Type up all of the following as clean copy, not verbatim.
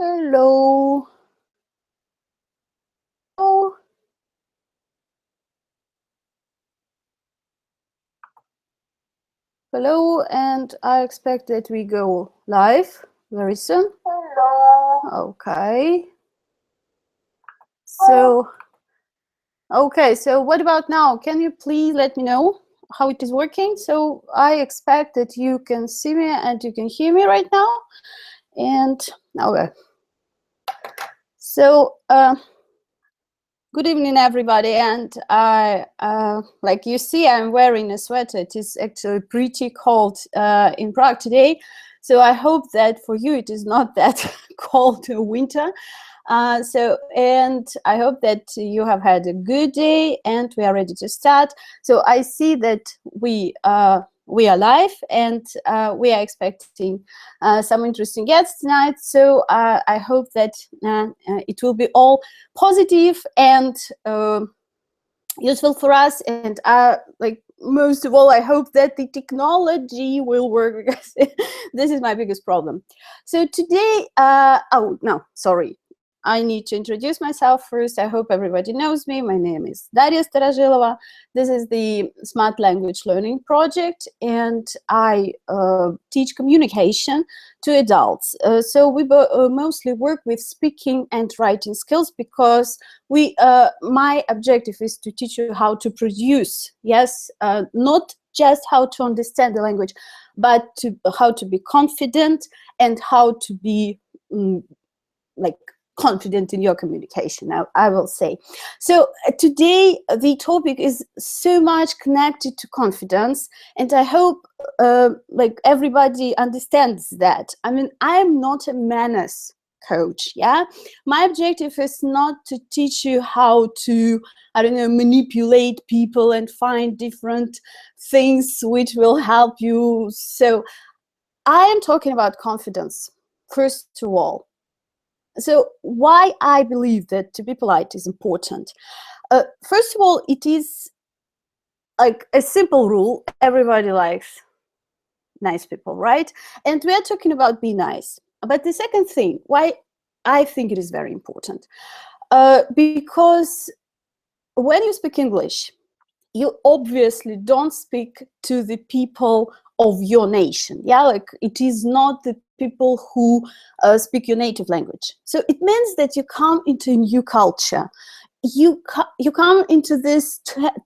Hello. Oh. Hello, and I expect that we go live very soon. Hello. Okay. So what about now? Can you please let me know how it is working? So I expect that you can see me and you can hear me right now. And okay. So good evening, everybody. And like you see, I'm wearing a sweater. It is actually pretty cold in Prague today. So I hope that for you it is not that cold winter. And I hope that you have had a good day and we are ready to start. So I see that we are live and we are expecting some interesting guests tonight. So I hope that it will be all positive and useful for us. And like most of all, I hope that the technology will work because this is my biggest problem. So today, oh no, sorry. I need to introduce myself first. I hope everybody knows me. My name is Daria Starozhilova. This is the Smart Language Learning Project, and I teach communication to adults. So we mostly work with speaking and writing skills because my objective is to teach you how to produce, yes, not just how to understand the language, but how to be confident and how to be like confident in your communication, I will say. So today the topic is so much connected to confidence, and I hope like everybody understands that. I mean, I'm not a manners coach, yeah? My objective is not to teach you how to, I don't know, manipulate people and find different things which will help you. So I am talking about confidence, first of all. So why I believe that to be polite is important. First of all, it is like a simple rule. Everybody likes nice people, right? And we are talking about be nice. But the second thing, why I think it is very important, because when you speak English, you obviously don't speak to the people of your nation. Yeah, like it is not the people who speak your native language. So it means that you come into a new culture. You come into this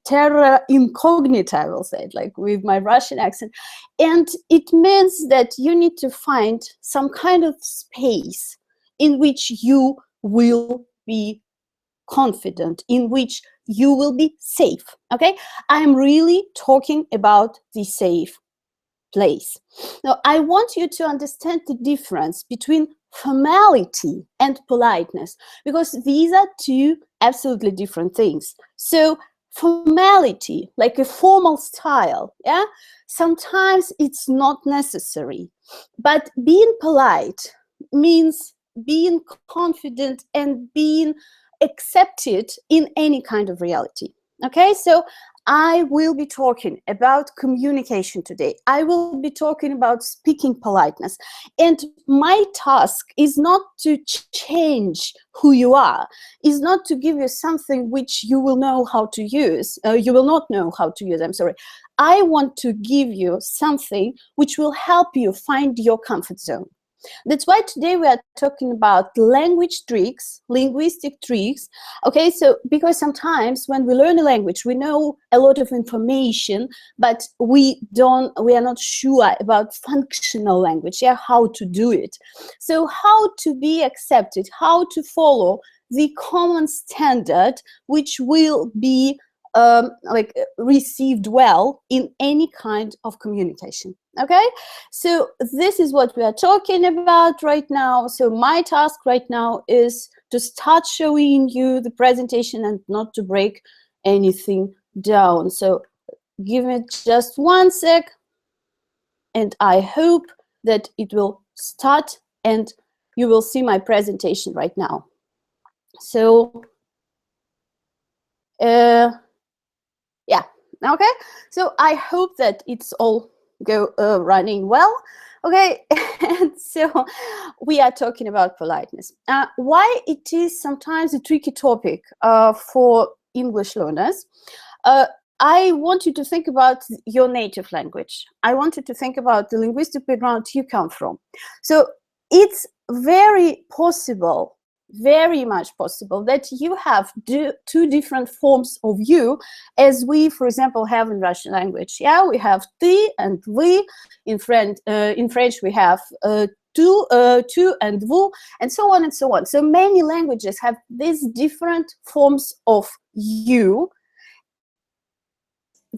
terra incognita, I will say it, like with my Russian accent. And it means that you need to find some kind of space in which you will be confident, in which you will be safe. Okay, I'm really talking about the safe place. Now I want you to understand the difference between formality and politeness, because these are two absolutely different things. So formality, like a formal style, yeah, sometimes it's not necessary, but being polite means being confident and being accepted in any kind of reality. Okay, so I will be talking about communication today. I will be talking about speaking politeness. And my task is not to change who you are, is not to give you something which you will know how to use. You will not know how to use, I'm sorry. I want to give you something which will help you find your comfort zone. That's why today we are talking about language tricks, linguistic tricks. Okay, so because sometimes when we learn a language, we know a lot of information, but we are not sure about functional language, yeah, how to do it. So how to be accepted, how to follow the common standard, which will be like received well in any kind of communication. Okay, so this is what we are talking about right now. So my task right now is to start showing you the presentation and not to break anything down. So give me just 1 sec, and I hope that it will start and you will see my presentation right now. So yeah, okay, so I hope that it's all running well. Okay, and So we are talking about politeness. Why it is sometimes a tricky topic for English learners. I want you to think about your native language. I want you to think about the linguistic background you come from. So it's very possible, very much possible, that you have two different forms of you, as we, for example, have in Russian language. Yeah, we have ты and вы. In French, we have tu and vous, and so on and so on. So many languages have these different forms of you.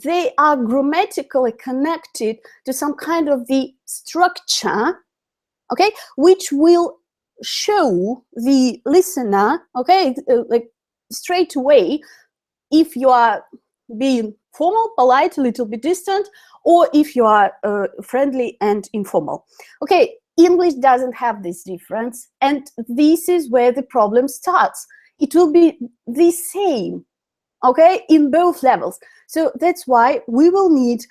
They are grammatically connected to some kind of the structure, okay, which will show the listener, okay, like straight away, if you are being formal, polite, a little bit distant, or if you are friendly and informal. Okay, English doesn't have this difference, and this is where the problem starts. It will be the same, okay, in both levels. So that's why we will need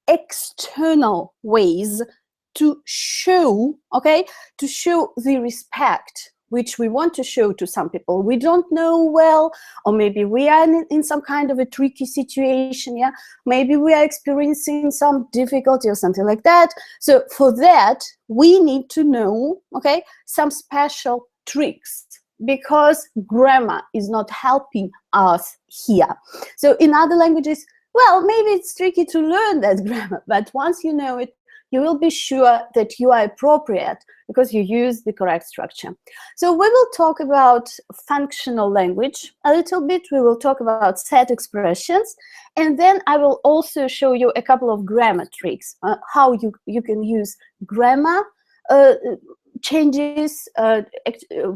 external ways to show, okay, to show the respect which we want to show to some people we don't know well, or maybe we are in some kind of a tricky situation, yeah, maybe we are experiencing some difficulty or something like that. So for that, we need to know, okay, some special tricks, because grammar is not helping us here. So in other languages, well, maybe it's tricky to learn that grammar, but once you know it, you will be sure that you are appropriate because you use the correct structure. So we will talk about functional language a little bit. We will talk about set expressions, and then I will also show you a couple of grammar tricks, how you can use grammar changes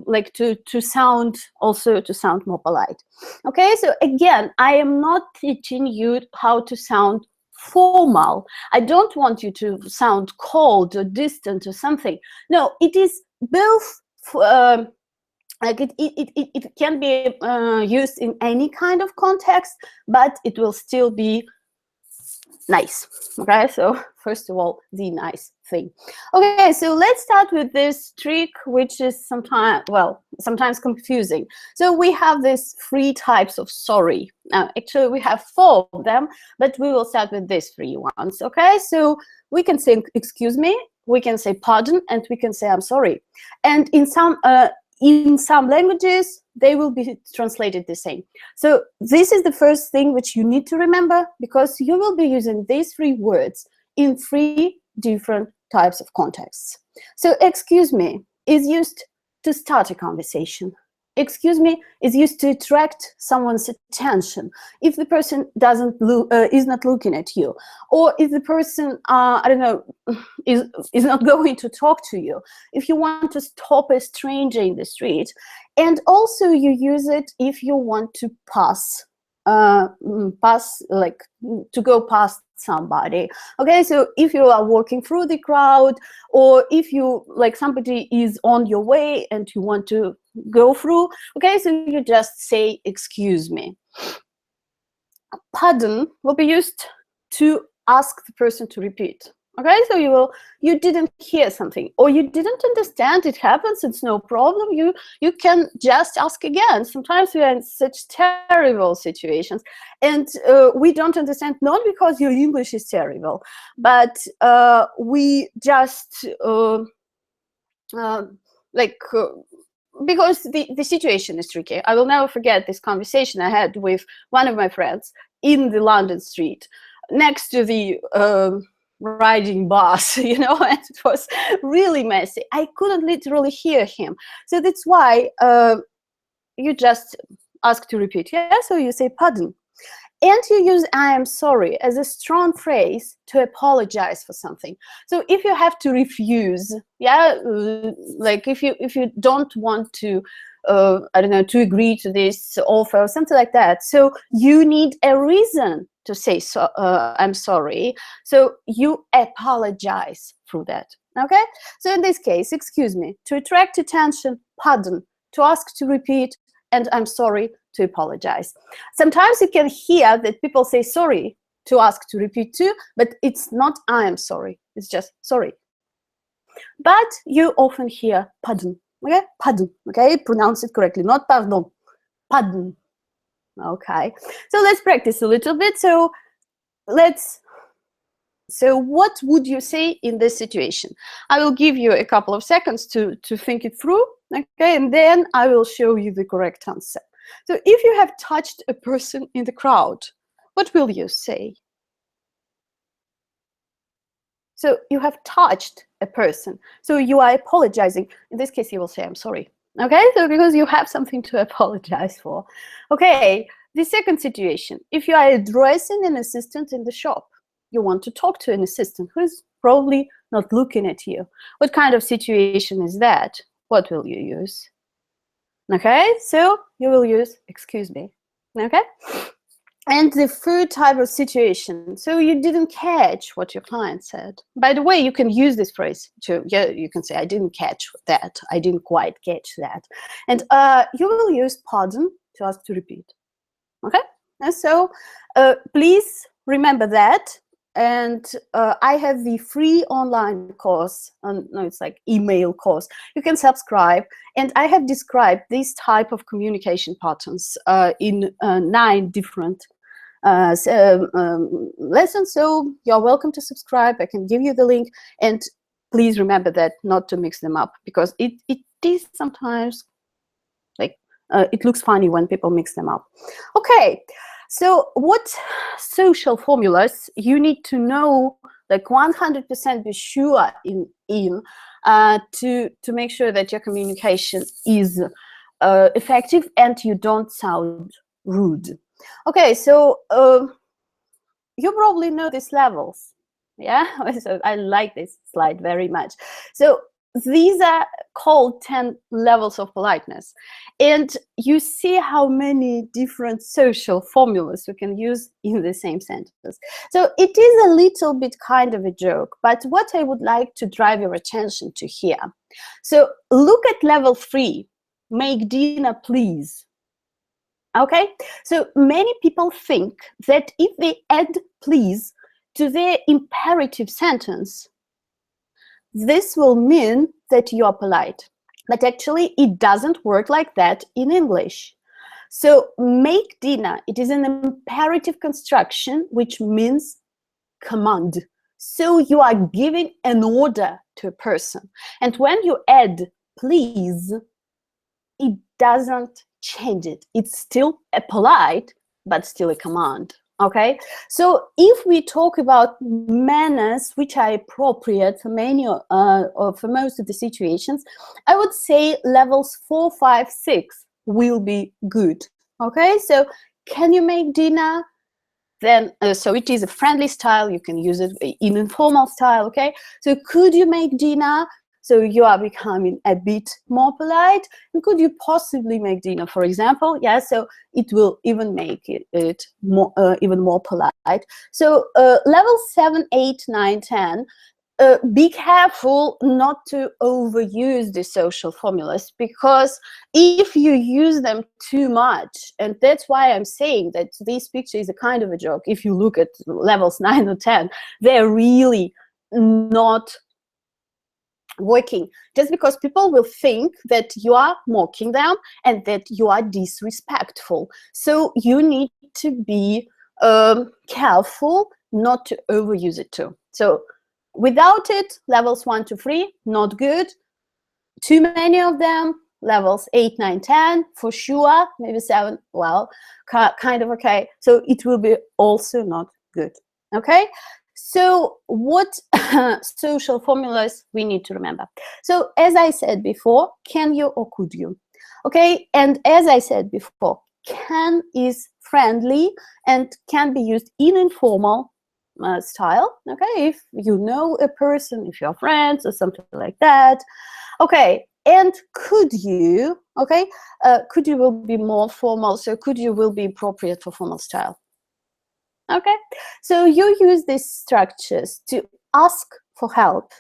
like to sound more polite. Okay, so again, I am not teaching you how to sound formal. I don't want you to sound cold or distant or something. No, it is both like it can be used in any kind of context, but it will still be nice. Okay, so first of all, the nice thing. Okay, so let's start with this trick, which is sometimes confusing. So we have these 3 types of sorry. Now, actually, we have 4 of them, but we will start with these 3 ones. Okay, so we can say excuse me, we can say pardon, and we can say I'm sorry. And in some languages, they will be translated the same. So this is the first thing which you need to remember, because you will be using these 3 words in 3 different types of contexts. So excuse me is used to start a conversation. Excuse me is used to attract someone's attention if the person is not looking at you, or if the person I don't know, is not going to talk to you, if you want to stop a stranger in the street. And also you use it if you want to pass like to go past somebody. Okay, so if you are walking through the crowd, or if you, like, somebody is on your way and you want to go through, okay, so you just say excuse me. Pardon will be used to ask the person to repeat. Okay, so you didn't hear something, or you didn't understand. It happens, it's no problem. You can just ask again. Sometimes we are in such terrible situations, and we don't understand, not because your English is terrible, but we just because the situation is tricky. I will never forget this conversation I had with one of my friends in the London street, next to the riding bus, you know, and it was really messy. I couldn't literally hear him. So that's why you just ask to repeat. Yeah, so you say pardon. And you use I am sorry as a strong phrase to apologize for something. So if you have to refuse, yeah, like if you don't want to, I don't know, to agree to this offer or something like that, so you need a reason to say so, I'm sorry. So you apologize through that. Okay. So in this case, excuse me, to attract attention, pardon, to ask to repeat, and I'm sorry, to apologize. Sometimes you can hear that people say sorry to ask to repeat too, but it's not I am sorry, it's just sorry. but you often hear pardon, okay? Pardon, okay? Pronounce it correctly, not pardon, pardon, okay? So let's practice a little bit. So what would you say in this situation? I will give you a couple of seconds to think it through, okay? And then I will show you the correct answer. So if you have touched a person in the crowd, what will you say? So you have touched a person. So you are apologizing. In this case, you will say, I'm sorry. Okay, so because you have something to apologize for. Okay, the second situation, if you are addressing an assistant in the shop, you want to talk to an assistant who's probably not looking at you. What kind of situation is that? What will you use? Okay, so you will use excuse me. Okay. And the third type of situation, so you didn't catch what your client said. By the way, you can use this phrase to, yeah, you can say, I didn't catch that. I didn't quite catch that. And you will use pardon to ask to repeat. Okay? And so please remember that. And I have the free online course, no, it's like email course. You can subscribe. And I have described this type of communication patterns in 9 different lessons. So you're welcome to subscribe. I can give you the link. And please remember that not to mix them up, because it is sometimes like it looks funny when people mix them up. Okay. So what social formulas you need to know, like 100% be sure to make sure that your communication is effective and you don't sound rude. Okay, so you probably know these levels. Yeah, so I like this slide very much. So these are called 10 levels of politeness. And you see how many different social formulas we can use in the same sentence. So it is a little bit kind of a joke, but what I would like to drive your attention to here. So look at level 3, make dinner please. Okay, so many people think that if they add please to their imperative sentence, this will mean that you are polite. But actually, it doesn't work like that in English. So make dinner, it is an imperative construction, which means command. So you are giving an order to a person. And when you add please, it doesn't change it. It's still a polite, but still a command. Okay, so if we talk about manners which are appropriate for many or for most of the situations, I would say levels 4, 5, 6 will be good. Okay, so can you make dinner? Then so it is a friendly style. You can use it in informal style. Okay, so could you make dinner? So you are becoming a bit more polite. And could you possibly make dinner, for example? Yeah, so it will even make it more, even more polite. So level 7, 8, 9, 10, be careful not to overuse the social formulas, because if you use them too much, and that's why I'm saying that this picture is a kind of a joke. If you look at levels 9 or 10, they're really not working, just because people will think that you are mocking them and that you are disrespectful. So you need to be careful not to overuse it too. So without it, levels 1 to 3, not good. Too many of them, levels 8, 9, 10, for sure. Maybe 7, well, kind of okay. So it will be also not good. Okay. So what social formulas we need to remember? So as I said before, can you or could you? Okay, and as I said before, can is friendly and can be used in informal style. Okay, if you know a person, if you're friends or something like that. Okay, and could you? Okay, could you will be more formal. So could you will be appropriate for formal style. Okay, so you use these structures to ask for help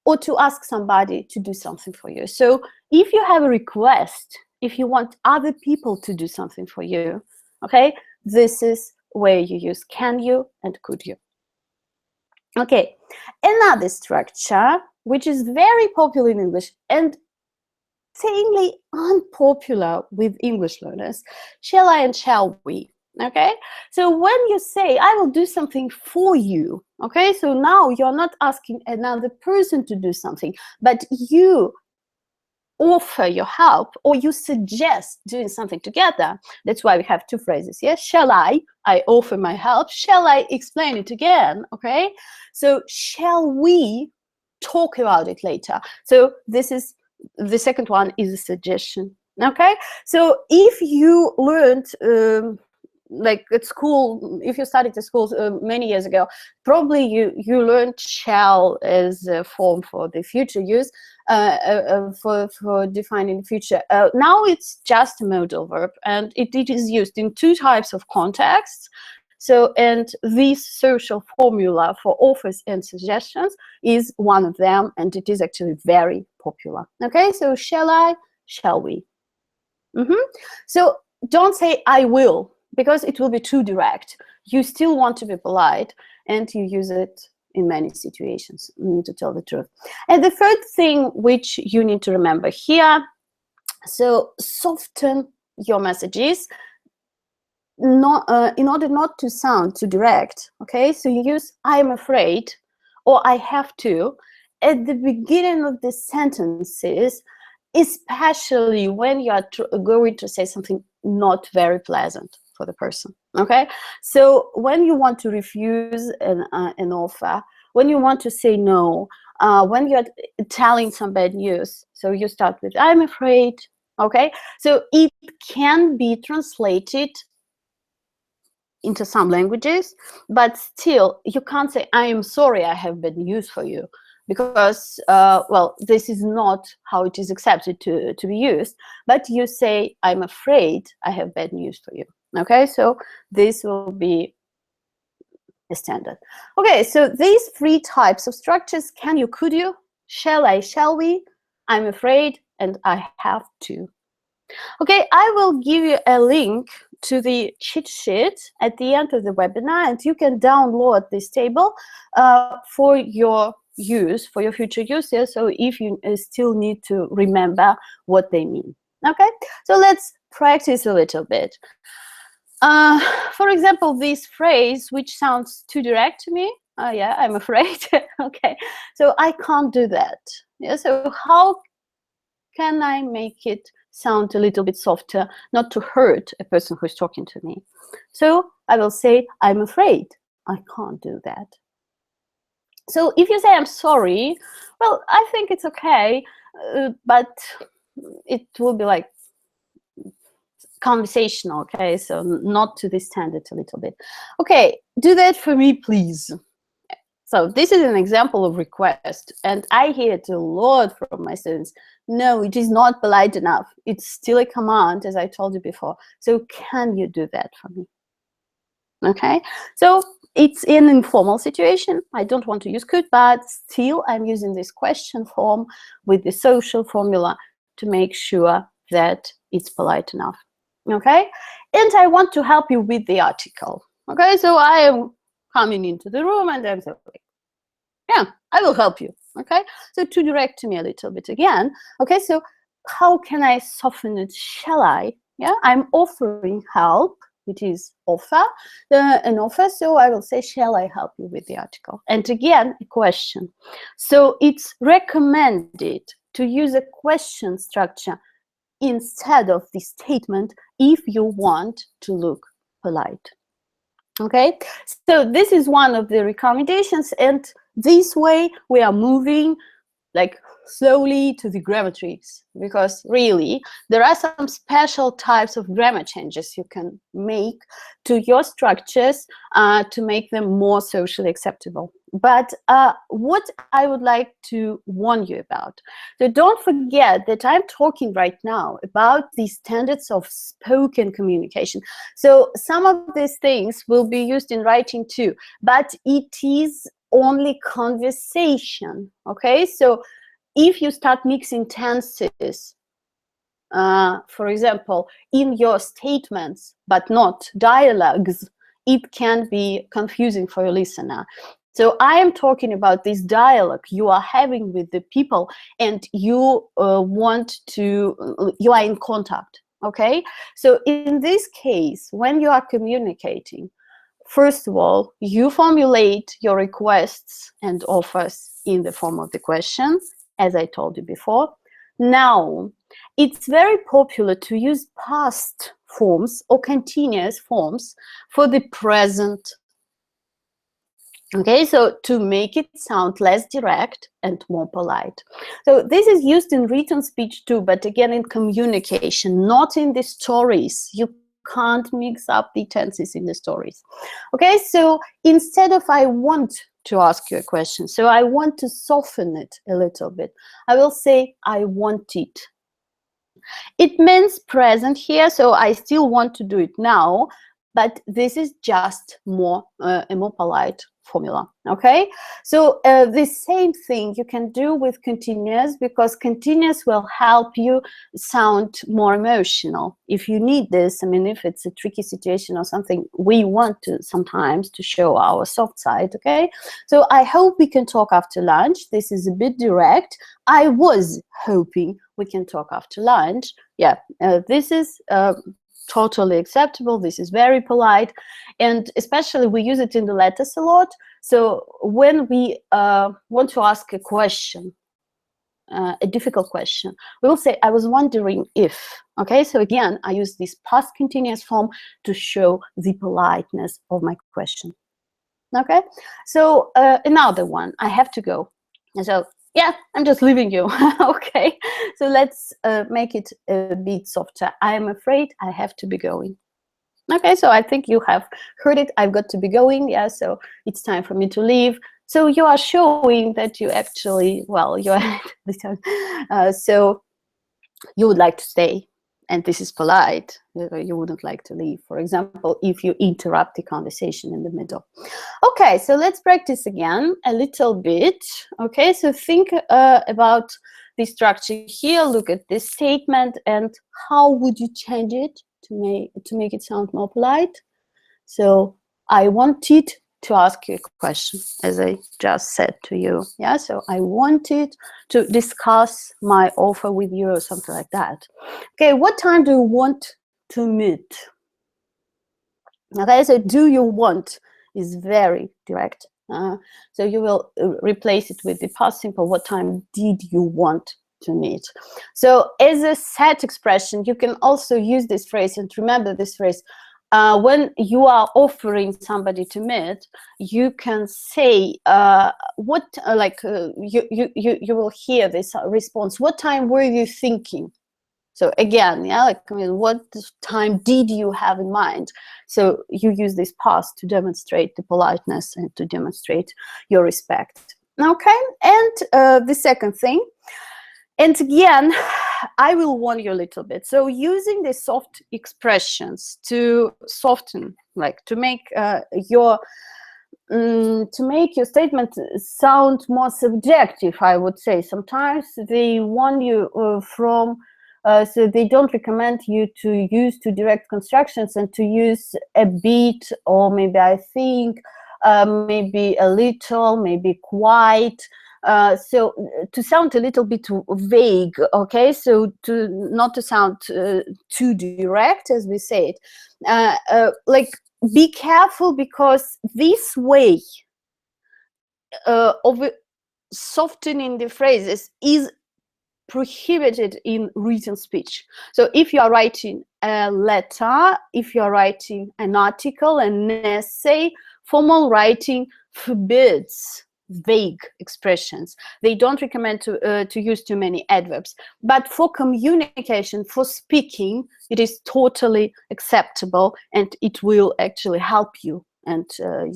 or to ask somebody to do something for you. So if you have a request, if you want other people to do something for you, okay, this is where you use can you and could you. Okay, another structure which is very popular in English and insanely unpopular with English learners, shall I and shall we. Okay, so when you say I will do something for you, okay, so now you're not asking another person to do something, but you offer your help, or you suggest doing something together. That's why we have two phrases. Yes, shall I offer my help. Shall I explain it again? Okay, so shall we talk about it later? So this is the second one, is a suggestion. Okay, so if you learned like at school, if you studied at school many years ago, probably you learned shall as a form for the future use, for defining the future. Now it's just a modal verb, and it is used in two types of contexts. So, and this social formula for offers and suggestions is one of them, and it is actually very popular. Okay, so shall I, shall we? So don't say I will, because it will be too direct. You still want to be polite, and you use it in many situations, to tell the truth. And the third thing which you need to remember here, so soften your messages, in order not to sound too direct. Okay, so you use I'm afraid or I have to at the beginning of the sentences, especially when you are going to say something not very pleasant for the person. Okay, so when you want to refuse an offer, when you want to say no, when you're telling some bad news, so you start with I'm afraid. Okay, so it can be translated into some languages, but still you can't say I am sorry, I have bad news for you, because well, this is not how it is accepted to be used. But you say I'm afraid I have bad news for you. Okay, so this will be a standard. Okay, so these three types of structures, can you, could you, shall I, shall we, I'm afraid, and I have to. Okay, I will give you a link to the cheat sheet at the end of the webinar, and you can download this table for your use, for your future use. Yeah? So if you still need to remember what they mean. Okay, so let's practice a little bit. For example, this phrase, which sounds too direct to me, yeah, I'm afraid. Okay, so I can't do that. Yeah, so how can I make it sound a little bit softer, not to hurt a person who's talking to me? So I will say, I'm afraid I can't do that. So if you say I'm sorry, well, I think it's okay, but it will be like conversational, okay? So not to the standard a little bit. Okay, do that for me, please. So this is an example of request, and I hear it a lot from my students. No, it is not polite enough. It's still a command, as I told you before. So can you do that for me? Okay, so it's an informal situation. I don't want to use could, but still I'm using this question form with the social formula to make sure that it's polite enough. Okay, and I want to help you with the article. Okay, so I am coming into the room and I'm saying, yeah, I will help you. Okay, so to direct to me a little bit again. Okay, so how can I soften it? Shall I? Yeah, I'm offering help. It is offer, an offer. So I will say, shall I help you with the article? And again, a question. So it's recommended to use a question structure instead of the statement if you want to look polite. Okay, so this is one of the recommendations, and this way we are moving like slowly to the grammar tricks, because really there are some special types of grammar changes you can make to your structures to make them more socially acceptable. But what I would like to warn you about, so don't forget that I'm talking right now about the standards of spoken communication. So some of these things will be used in writing too, but it is only conversation. Okay, so if you start mixing tenses, for example, in your statements but not dialogues, it can be confusing for a listener. So I am talking about this dialogue you are having with the people, and you you are in contact. Okay, so in this case, when you are communicating, first of all, you formulate your requests and offers in the form of the question, as I told you before. Now, it's very popular to use past forms or continuous forms for the present. Okay, so to make it sound less direct and more polite. So this is used in written speech too, but again in communication, not in the stories. You can't mix up the tenses in the stories. Okay, so instead of I want to ask you a question, so I want to soften it a little bit, I will say I want it. It means present here, so I still want to do it now, but this is just a more polite formula. Okay, so the same thing you can do with continuous, because continuous will help you sound more emotional if you need this. I mean, if it's a tricky situation or something, we want to sometimes to show our soft side. Okay, so I hope we can talk after lunch. This is a bit direct. I was hoping we can talk after lunch. Yeah, this is totally acceptable. This is very polite, and especially we use it in the letters a lot. So when we want to ask a question, a difficult question, we will say, I was wondering if. Okay, so again, I use this past continuous form to show the politeness of my question. Okay, so another one, I have to go. And so, yeah, I'm just leaving you. Okay, so let's make it a bit softer. I am afraid I have to be going. Okay, so I think you have heard it. I've got to be going. Yeah, so it's time for me to leave. So you are showing that you actually, well, you are so you would like to stay, and this is polite. You wouldn't like to leave, for example, if you interrupt the conversation in the middle. Okay, so let's practice again a little bit. Okay, so think about the structure here. Look at this statement, and how would you change it to make it sound more polite? So I wanted to ask you a question, as I just said to you. Yeah, so I wanted to discuss my offer with you, or something like that. Okay, what time do you want to meet? Okay, so do you want is very direct. So you will replace it with the past simple. What time did you want to meet? So as a set expression, you can also use this phrase, and remember this phrase. When you are offering somebody to meet, you can say you will hear this response. What time were you thinking? So again, yeah, like, I mean, what time did you have in mind? So you use this past to demonstrate the politeness and to demonstrate your respect. Okay, and the second thing, and again, I will warn you a little bit. So using the soft expressions to soften, like to make your statement sound more subjective, I would say. Sometimes they warn you from, so they don't recommend you to use too direct constructions and to use a bit, or maybe I think, maybe a little, maybe quite. So to sound a little bit vague, okay, so not to sound too direct, as we say it, like, be careful, because this way of softening the phrases is prohibited in written speech. So if you are writing a letter, if you are writing an article, an essay, formal writing forbids vague expressions. They don't recommend to use too many adverbs. But for communication, for speaking, it is totally acceptable, and it will actually help you and like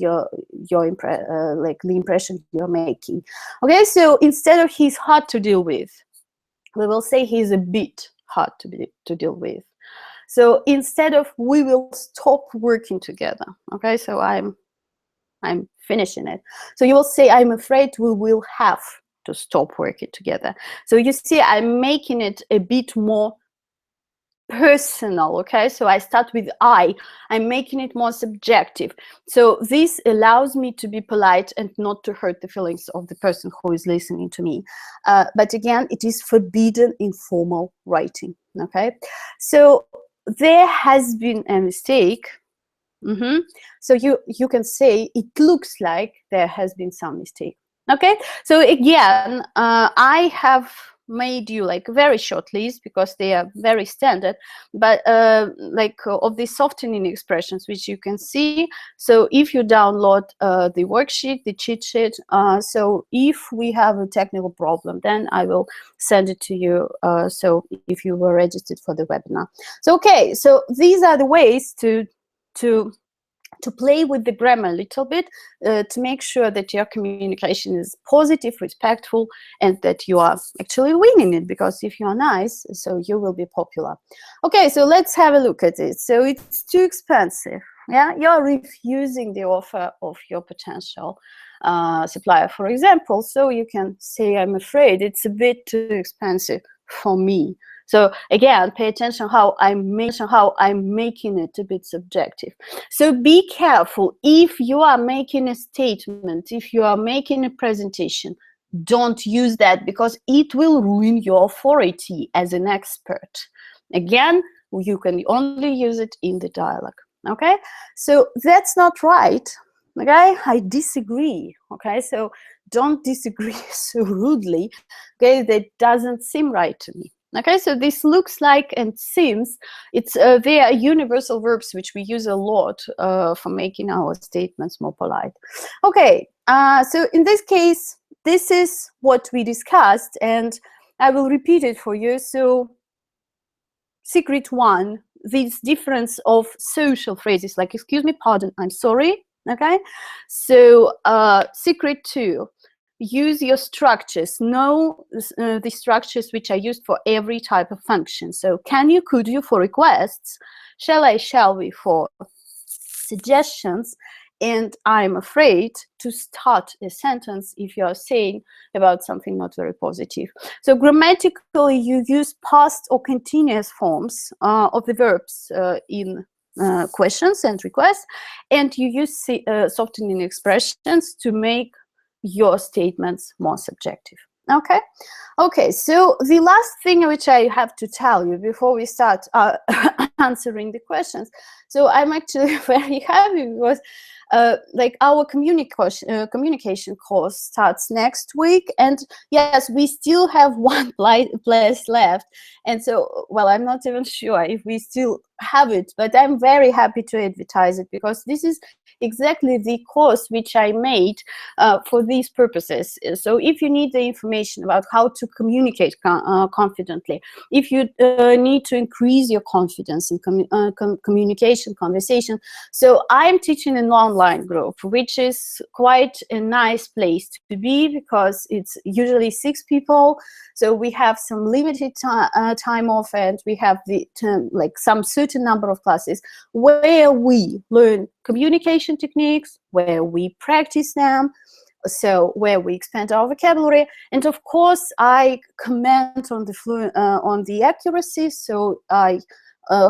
the impression you're making. Okay, so instead of he's hard to deal with, we will say he's a bit hard to deal with. So instead of we will stop working together, okay, so I'm finishing it. So you will say, I'm afraid we will have to stop working together. So you see, I'm making it a bit more personal. Okay, so I start with I'm making it more subjective, so this allows me to be polite and not to hurt the feelings of the person who is listening to me, but again, it is forbidden in formal writing. Okay, so there has been a mistake. So you can say it looks like there has been some mistake. Okay, so again, I have made you like a very short list because they are very standard, but of the softening expressions which you can see. So if you download the worksheet, the cheat sheet, so if we have a technical problem, then I will send it to you, so if you were registered for the webinar. So okay, so these are the ways to play with the grammar a little bit, to make sure that your communication is positive, respectful, and that you are actually winning it, because if you are nice, so you will be popular. Okay, so let's have a look at it. So it's too expensive. Yeah, you're refusing the offer of your potential supplier, for example. So you can say, I'm afraid it's a bit too expensive for me. So again, pay attention how I'm making it a bit subjective. So be careful if you are making a statement, if you are making a presentation, don't use that, because it will ruin your authority as an expert. Again, you can only use it in the dialogue. Okay, so that's not right. Okay, I disagree. Okay, so don't disagree so rudely. Okay, that doesn't seem right to me. Okay, so this looks like and seems, they are universal verbs which we use a lot for making our statements more polite. Okay, so in this case, this is what we discussed, and I will repeat it for you. So secret one, this difference of social phrases like excuse me, pardon, I'm sorry. Okay, so secret two, use your structures. Know the structures which are used for every type of function. So can you, could you for requests, shall I, shall we for suggestions, and I'm afraid to start a sentence if you are saying about something not very positive. So grammatically, you use past or continuous forms of the verbs in questions and requests, and you use softening expressions to make your statements more subjective. Okay, okay, so the last thing which I have to tell you before we start answering the questions, so I'm actually very happy because like our communication course starts next week, and yes, we still have one place left, and so, well, I'm not even sure if we still have it, but I'm very happy to advertise it, because this is exactly the course which I made for these purposes. So if you need the information about how to communicate confidently, if you need to increase your confidence in communication, conversation, so I'm teaching an online group, which is quite a nice place to be, because it's usually 6 people. So we have some limited time off, and we have the like some certain number of classes where we learn communication techniques, where we practice them, so where we expand our vocabulary, and of course I comment on the accuracy. So I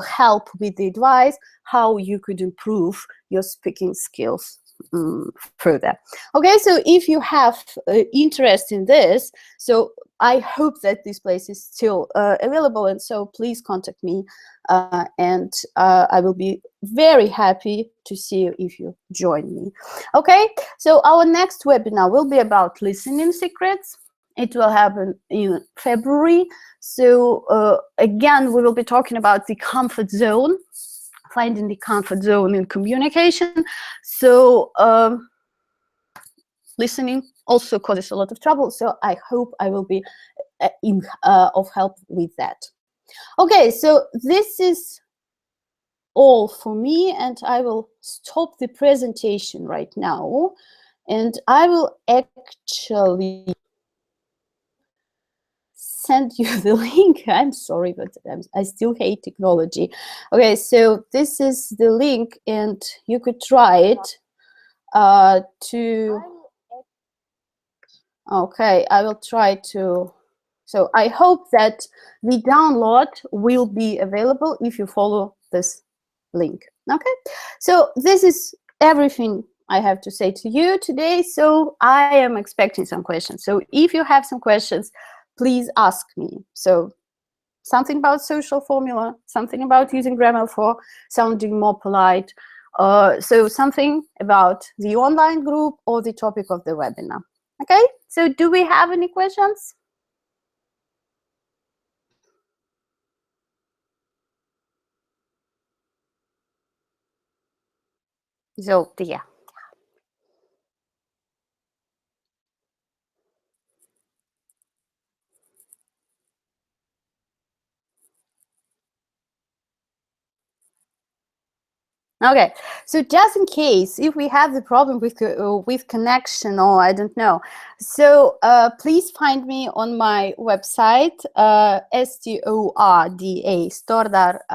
help with the advice how you could improve your speaking skills further. Okay, so if you have interest in this, so I hope that this place is still available, and so please contact me, and I will be very happy to see you if you join me. Okay, so our next webinar will be about listening secrets. It will happen in February. So again, we will be talking about the comfort zone, finding the comfort zone in communication. So listening also causes a lot of trouble, so I hope I will be of help with that. Okay, so this is all for me, and I will stop the presentation right now, and I will actually send you the link. I'm sorry, but I still hate technology. Okay, so this is the link, and you could try it okay, I will try to So I hope that the download will be available if you follow this link. Okay, so this is everything I have to say to you today. So I am expecting some questions. So if you have some questions, please ask me. So something about social formula, something about using grammar for sounding more polite, so something about the online group or the topic of the webinar. Okay, so do we have any questions? So, yeah. Okay, so just in case if we have the problem with connection, or I don't know, so please find me on my website,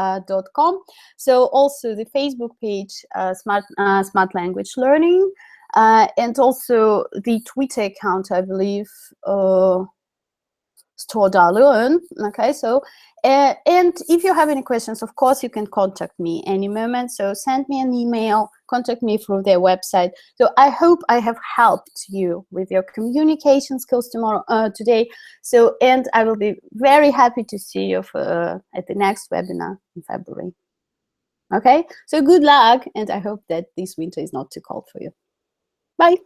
stordar.com. So also the Facebook page, Smart Language Learning, and also the Twitter account, I believe, Stordar. Okay, so and if you have any questions, of course, you can contact me any moment. So send me an email, contact me through their website. So I hope I have helped you with your communication skills today. So, and I will be very happy to see you at the next webinar in February. Okay, so good luck, and I hope that this winter is not too cold for you. Bye.